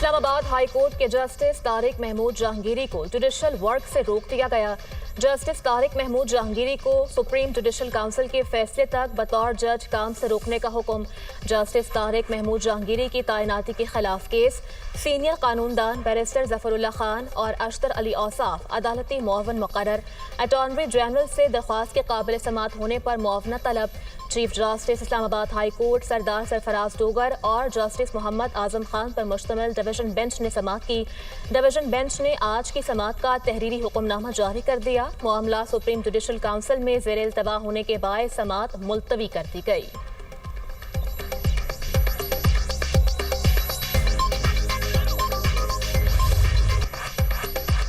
Islamabad high court के justice Tariq Mahmood Jahangiri को judicial work से रोक दिया गया। जस्टिस तारिक महमूद जहांगीरी को सुप्रीम जुडिशल काउंसिल के फैसले तक बतौर जज काम से रोकने का हुक्म। जस्टिस तारिक महमूद जहांगीरी की तैनाती के खिलाफ केस। सीनियर कानूनदान बैरिस्टर जफरुल्लाह खान और अशतर अली औसाफ अदालती मुआवन मुकर्रर। अटॉर्नी जनरल से दरख्वास्त के काबिल समात होने पर मुआवना तलब। Chief justice Islamabad high court Sardar Sarfaraz Dogar और जस्टिस मोहम्मद आजम खान पर मुश्तमिल डिवीजन बेंच ने समात की। डिवीजन बेंच ने आज की समात का तहरीरी हुक्मनामा जारी कर दिया। मामला सुप्रीम जुडिशल काउंसिल में ज़ेर इल्तवा होने के बाद समात मुलतवी कर दी गई।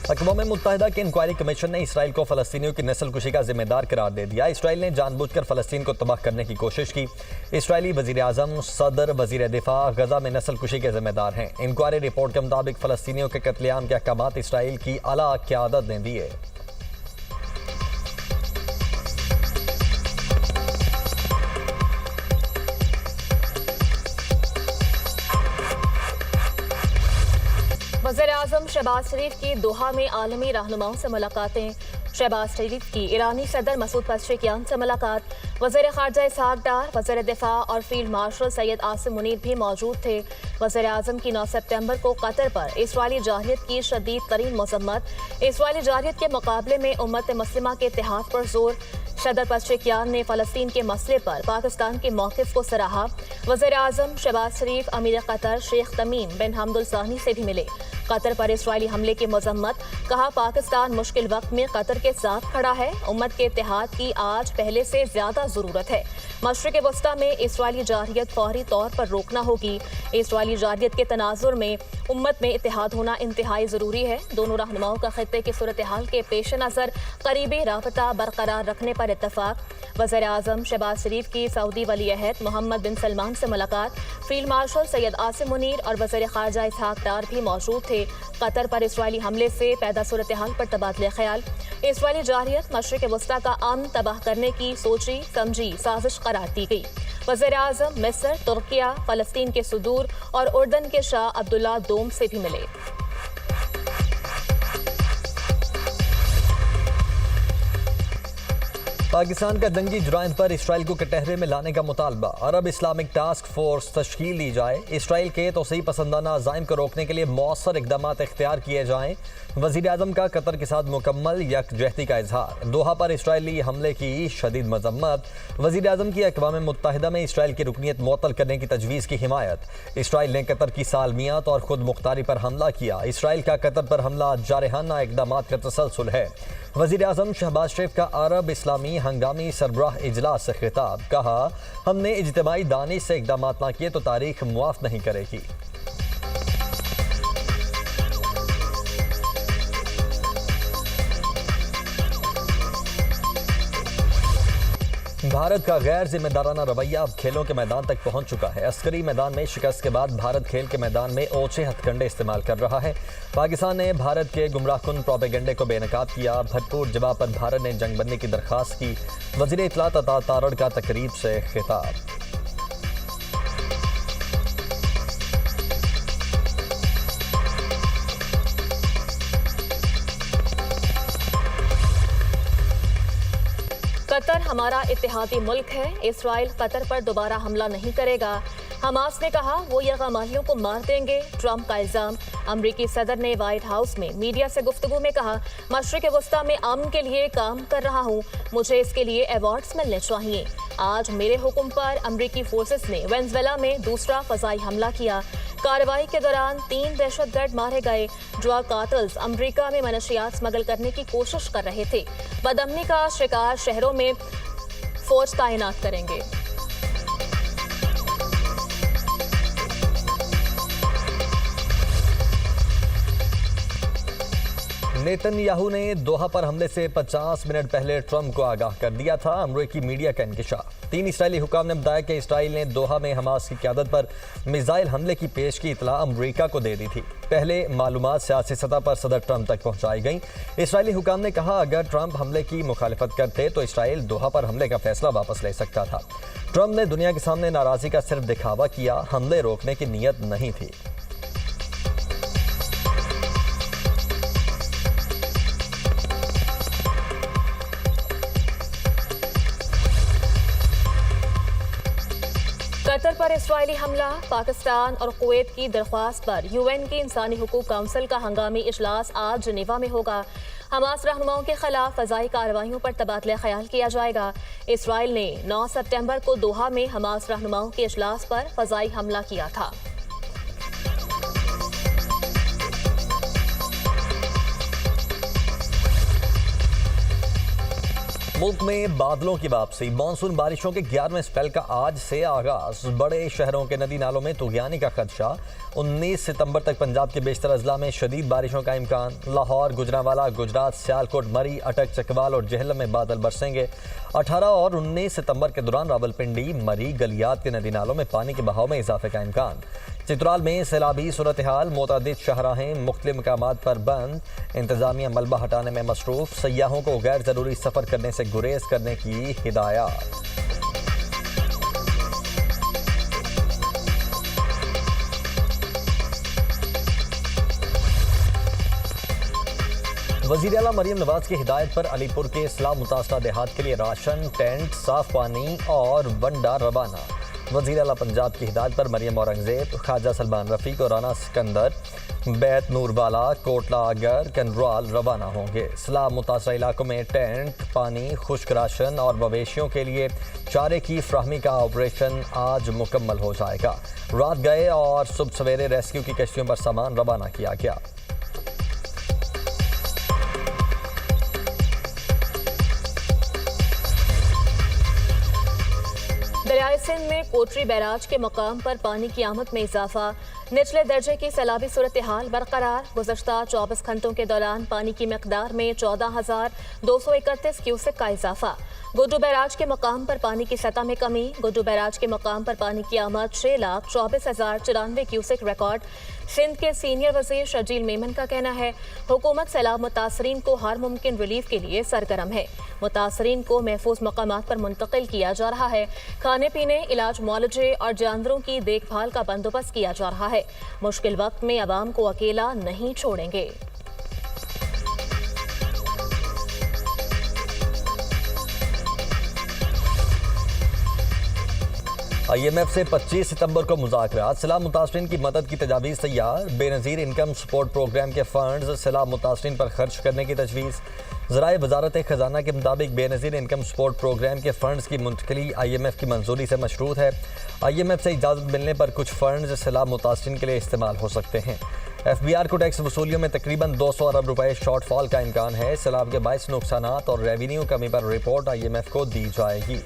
अक़वाम मुत्तहिदा के इंक्वायरी कमीशन ने इसराइल को फ़लस्तीनियों की नस्लकुशी का जिम्मेदार करार दे दिया। इसराइल ने जानबूझकर फ़लस्तीन को तबाह करने की कोशिश की। इसराइली वज़ीर आज़म, सदर, वज़ीर दिफा गज़ा में नस्लकुशी के जिम्मेदार हैं। इंक्वायरी रिपोर्ट के मुताबिक फ़लस्तीनियों के कत्लेआम के अहकामात इसराइल की आला क़यादत ने दिए। वज़ीर-ए-आज़म शहबाज शरीफ की दोहा में आलमी रहनुमाओं से मुलाकातें। शहबाज शरीफ की ईरानी सदर मसूद पज़ेश्कियान से मुलाकात। वज़ीर ख़ारजा इसहाक़ डार, वज़ीर दिफा और फील्ड मार्शल सैयद आसिम मुनीर भी मौजूद थे। वज़ीर-ए-आज़म की 9 सितंबर को कतर पर इसराइली जारहियत की शदीद तरीन मज़म्मत। इसराइली जारहियत के मुकाबले में उम्मत मुस्लिमा के इत्तेहाद पर जोर। सदर पज़ेश्कियान ने फ़लस्तीन के मसले पर पाकिस्तान के मौक़िफ़ को सराहा। वज़ीर-ए-आज़म शहबाज शरीफ अमीर कतर शेख तमीम बिन हमद सानी से भी मिले। कतर पर इसराइली हमले की मजम्मत। कहा, पाकिस्तान मुश्किल वक्त में कतर के साथ खड़ा है। उम्मत के इत्तेहाद की आज पहले से ज्यादा जरूरत है। मशरिक़ वस्ता में इसराइली जारहियत फौरी तौर पर रोकना होगी। इसराइली जारहियत के तनाजुर में उम्मत में इत्तेहाद होना इंतहाई जरूरी है। दोनों रहनुमाओं का खित्ते की सूरत हाल के पेश नज़र करीबी राबता बरकरार रखने पर इत्तफाक। वज़ीर आज़म शहबाज शरीफ की सऊदी वली अहद मोहम्मद बिन सलमान से मुलाकात। फील्ड मार्शल सैयद आसिम मुनीर और वज़ीर ख़ारजा इसहाक़ डार भी मौजूद थे। कतर पर इसराइली हमले से पैदा सूरत हाल पर तबादले ख्याल। इसराइली जारहियत मशरिक़ वस्ता का अमन तबाह करने की सोची समझी साजिश करार दी गई। वज़ीर आज़म मिस्र, तुर्किया, फ़लस्तीन के सुदूर और उर्दन के शाह अब्दुल्ला दोम से भी मिले। पाकिस्तान का जंगी जुराइम पर इसराइल को कटहरे में लाने का मुतालबा। अरब इस्लामिक टास्क फोर्स तश्कील दी जाए। इसराइल के तोसी पसंदाना अज़ाइम को रोकने के लिए मौसर इक़दाम इख्तियार किए जाएँ। वज़ीर आज़म का कतर के साथ मुकम्मल यकजहती का इजहार। दोहा पर इसराइली हमले की शदीद मजम्मत। वज़ीर आज़म की अक़वाम मुत्तहिदा में इसराइल की रुकनीत मुअत्तल करने की तजवीज़ की हिमायत। इसराइल ने कतर की सालमियात और खुद मुख्तारी पर हमला किया। इसराइल का कतर पर हमला जारहाना इक़दाम का तसलसल है। वज़ीर आज़म शहबाज शरीफ का अरब इस्लामी हंगामी सरबराह इजलास से खिताब। कहा, हमने इज्तिमाई दानिश से इक़दाम ना किए तो तारीख मुआफ़ नहीं करेगी। भारत का गैर जिम्मेदाराना रवैया अब खेलों के मैदान तक पहुंच चुका है। अस्करी मैदान में शिकस्त के बाद भारत खेल के मैदान में ओछे हथकंडे इस्तेमाल कर रहा है। पाकिस्तान ने भारत के गुमराहकुन प्रोपेगेंडे को बेनकाब किया। भरपूर जवाब पर भारत ने जंगबंदी की दरख्वास्त की। वज़ीर इत्तलात अता तारड़ का तकरीब से खिताब। कतर हमारा इत्तेहादी मुल्क है। इसराइल कतर पर दोबारा हमला नहीं करेगा। हमास ने कहा, वो यरगमालियों को मार देंगे। ट्रंप का इल्जाम। अमरीकी सदर ने व्हाइट हाउस में मीडिया से गुफ्तगू में कहा, मशरिक़ वस्ता में अमन के लिए काम कर रहा हूँ। मुझे इसके लिए अवार्ड्स मिलने चाहिए। आज मेरे हुक्म पर अमरीकी फोर्सेस ने वेनेजुएला में दूसरा फ़ज़ाई हमला किया। कार्रवाई के दौरान 3 दहशतगर्द मारे गए। ड्रग कातिल्स अमरीका में मनशियात स्मगल करने की कोशिश कर रहे थे। बदअमनी का शिकार शहरों में फौज तैनात करेंगे। नेतन्याहू ने दोहा पर हमले से 50 मिनट पहले ट्रंप को आगाह कर दिया था। अमरीकी मीडिया का इंकिशाफ। 3 इसराइली हुकाम ने बताया कि इसराइल ने दोहा में हमास की क़यादत पर मिसाइल हमले की पेश की इतला अमरीका को दे दी थी। पहले मालूमात सियासी सतह पर सदर ट्रंप तक पहुंचाई गई। इसराइली हुकाम ने कहा, अगर ट्रंप हमले की मुखालिफत करते तो इसराइल दोहा पर हमले का फैसला वापस ले सकता था। ट्रंप ने दुनिया के सामने नाराज़गी का सिर्फ दिखावा किया, हमले रोकने की नीयत नहीं थी। कतर पर इस्राइली हमला, पाकिस्तान और कुवैत की दरख्वास्त पर यूएन की इंसानी हुकूक काउंसिल का हंगामी इजलास आज जिनेवा में होगा। हमास रहनुमाओं के खिलाफ फजाई कार्रवाइयों पर तबादला ख्याल किया जाएगा। इसराइल ने 9 सितंबर को दोहा में हमास रहनुमाओं के इजलास पर फजाई हमला किया था। मुल्क में बादलों की वापसी, मानसून बारिशों के 11वें स्पेल का आज से आगाज। बड़े शहरों के नदी नालों में तूगियानी का खदशा। 19 सितंबर तक पंजाब के बेशतर अजला में शदीद बारिशों का इम्कान। लाहौर, गुजरांवाला, गुजरात, सियालकोट, मरी, अटक, चकवाल और जेहलम में बादल बरसेंगे। 18 और 19 सितंबर के दौरान रावलपिंडी, मरी, गलियात के नदी नालों में पानी के बहाव में इजाफे का इम्कान। चित्राल में सैलाबी सूरत हाल, मुतअद्दिद शाहराहें मुख्तलिफ मकामात पर बंद। इंतजामिया मलबा हटाने में मसरूफ। सयाहों को गैर जरूरी सफर करने से गुरेज करने की हिदायत। वज़ीर आला मरियम नवाज की हिदायत पर अलीपुर के इस्लाम मुतासरा देहात के लिए राशन, टेंट, साफ पानी और वंडा रवाना। वज़ीर आला पंजाब की हिदायत पर मरियम औरंगजेब, ख्वाजा सलमान रफ़ीक और राना सिकंदर बैत नूरवाला, कोटला आगर, कंडराल रवाना होंगे। इस्लाम मुतासरा इलाकों में टेंट, पानी, खुश्क राशन और मवेशियों के लिए चारे की फ्राहमी का ऑपरेशन आज मुकम्मल हो जाएगा। रात गए और सुबह सवेरे रेस्क्यू की कश्तियों पर सामान रवाना किया गया। दरियाए सिंध में कोटरी बैराज के मकाम पर पानी की आमद में इजाफा। निचले दर्जे की सैलाबी सूरत हाल बरकरार। गुज़श्ता 24 घंटों के दौरान पानी की मकदार में 14,231 क्यूसेक का इजाफा। गुड्डू बैराज के मकाम पर पानी की सतह में कमी। गुड्डू बैराज के मकाम पर पानी की आमद 6,24,094 क्यूसेक रिकॉर्ड। सिंध के सीनियर वजीर शर्जील मेमन का कहना है, हुकूमत सैलाब मुतासरीन को हर मुमकिन रिलीफ के लिए सरगर्म है। मुतासरीन को महफूज मकामात पर मुंतकिल किया जा रहा है। खाने पीने, इलाज, मुआलजे और जानवरों की देखभाल का बंदोबस्त किया जा रहा है। मुश्किल वक्त में अवाम को अकेला नहीं छोड़ेंगे। IMF से 25 सितंबर को मुज़ाकरात। सैलाब मुतासरीन की मदद की तजावीज़ तैयार। बेनज़ीर इनकम सपोर्ट प्रोग्राम के फंड्स सैलाब मुतासरीन पर खर्च करने की तजवीज़। ज़राए वजारत ख़जाना के मुताबिक बेनज़ीर इनकम सपोर्ट प्रोग्राम के फंड्स की मुंतकिली IMF की मंजूरी से मशरूत है। IMF से इजाज़त मिलने पर कुछ फंड्स सैलाब मुतासरीन के लिए इस्तेमाल हो सकते हैं। FBR को टैक्स वसूलियों में तकरीबन 200 अरब रुपए शॉर्टफॉल का इम्कान है। सैलाब के बाइस नुकसानात और रेवेन्यू कमी पर रिपोर्ट IMF को दी जाएगी।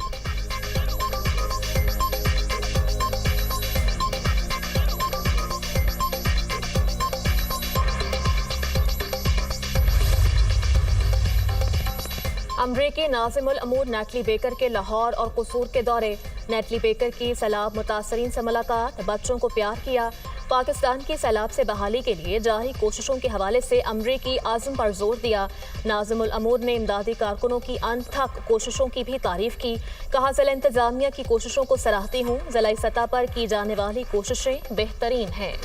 अमरीकी नाज़िमुल अमूर नेटली बेकर के लाहौर और कसूर के दौरे। नेटली बेकर की सैलाब मुतासरीन से मुलाकात। बच्चों को प्यार किया। पाकिस्तान की सैलाब से बहाली के लिए जारी कोशिशों के हवाले से अमरीकी आज़म पर जोर दिया। नाज़िमुल अमूर ने इमदादी कारकुनों की अनथक कोशिशों की भी तारीफ की। कहा, ज़िला इंतजामिया की कोशिशों को सराहती हूँ। ज़िलाई सतह पर की जाने वाली कोशिशें बेहतरीन हैं।